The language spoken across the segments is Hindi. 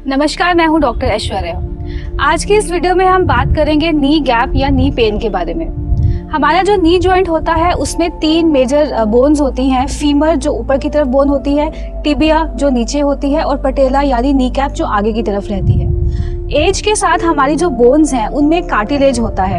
नमस्कार, मैं हूं डॉक्टर ऐश्वर्या। आज की इस वीडियो में हम बात करेंगे नी गैप या नी पेन के बारे में। हमारा जो नी जॉइंट होता है उसमें 3 मेजर बोन्स होती हैं। फीमर जो ऊपर की तरफ बोन होती है, टिबिया जो नीचे होती है और पटेला यानी नी कैप जो आगे की तरफ रहती है। एज के साथ हमारी जो बोन्स हैं उनमें कार्टिलेज होता है,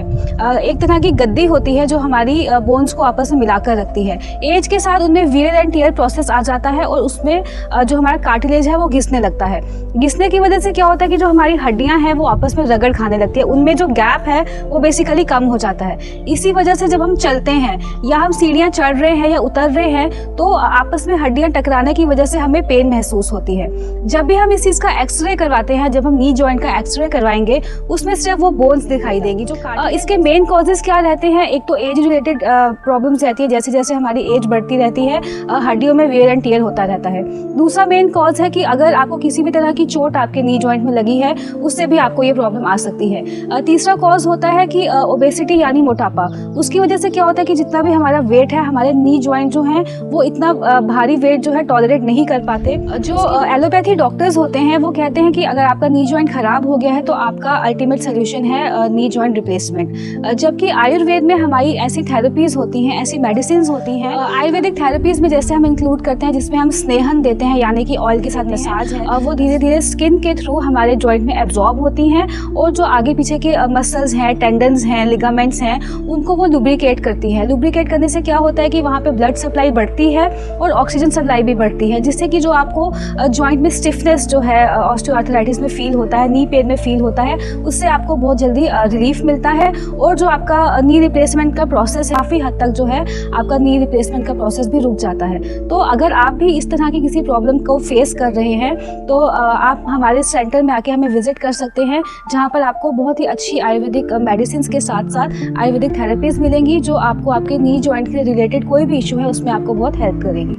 एक तरह की गद्दी होती है जो हमारी बोन्स को आपस में मिलाकर रखती है। एज के साथ उनमें वियर एंड टियर प्रोसेस आ जाता है और उसमें जो हमारा कार्टिलेज है वो घिसने लगता है। घिसने की वजह से क्या होता है कि जो हमारी हड्डियां हैं वो आपस में रगड़ खाने लगती है, उनमें जो गैप है वो बेसिकली कम हो जाता है। इसी वजह से जब हम चलते हैं या हम सीढ़ियाँ चढ़ रहे हैं या उतर रहे हैं तो आपस में हड्डियाँ टकराने की वजह से हमें पेन महसूस होती है। जब भी हम इस चीज़ का एक्सरे करवाते हैं, जब हम नी जॉइंट का एक्सरे करवाएंगे उसमें सिर्फ वो बोन्स दिखाई देगी। जो इसके मेन कॉजेज क्या रहते हैं, एक तो एज रिलेटेड प्रॉब्लम्स रहती है, जैसे जैसे हमारी एज बढ़ती रहती है हड्डियों में वेयर एंड टियर होता रहता है। दूसरा मेन कॉज है कि अगर आपको किसी भी तरह की चोट आपके नी जॉइंट में लगी है उससे भी आपको ये प्रॉब्लम आ सकती है। तीसरा कॉज होता है कि ओबेसिटी यानी मोटापा। उसकी वजह से क्या होता है कि जितना भी हमारा वेट है, हमारे नी जॉइंट जो है वो इतना भारी वेट जो है टॉलरेट नहीं कर पाते। जो एलोपैथी डॉक्टर्स होते हैं वो कहते हैं कि अगर आपका नी जॉइंट खराब हो गया है तो आपका अल्टीमेट सोल्यूशन है नी जॉइंट रिप्लेसमेंट। जबकि आयुर्वेद में हमारी ऐसी थेरेपीज होती हैं, ऐसी मेडिसिन होती हैं। आयुर्वेदिक थेरेपीज में जैसे हम इंक्लूड करते हैं जिसमें हम स्नेहन देते हैं यानी कि ऑयल के साथ मसाज है, वो धीरे धीरे स्किन के थ्रू हमारे जॉइंट में एब्जॉर्ब होती हैं और जो आगे पीछे के मसल्स हैं, टेंडन्स हैं, लिगामेंट्स हैं, उनको वो लुब्रिकेट करती है। लुब्रिकेट करने से क्या होता है कि वहाँ पे ब्लड सप्लाई बढ़ती है और ऑक्सीजन सप्लाई भी बढ़ती है, जिससे कि जो आपको जॉइंट में स्टिफनेस जो है ऑस्टियोआर्थराइटिस में फील होता है, नी पेन में फील होता है, उससे आपको बहुत जल्दी रिलीफ मिलता है और जो आपका नी रिप्लेसमेंट का प्रोसेस है काफ़ी हद तक जो है आपका नी रिप्लेसमेंट का प्रोसेस भी रुक जाता है। तो अगर आप भी इस तरह की किसी प्रॉब्लम को फेस कर रहे हैं तो आप हमारे सेंटर में आके हमें विजिट कर सकते हैं, जहाँ पर आपको बहुत ही अच्छी आयुर्वेदिक मेडिसिन के साथ साथ आयुर्वेदिक थेरेपीज मिलेंगी जो आपको आपके नी जॉइंट के रिलेटेड कोई भी इशू है उसमें आपको बहुत हेल्प करेगी।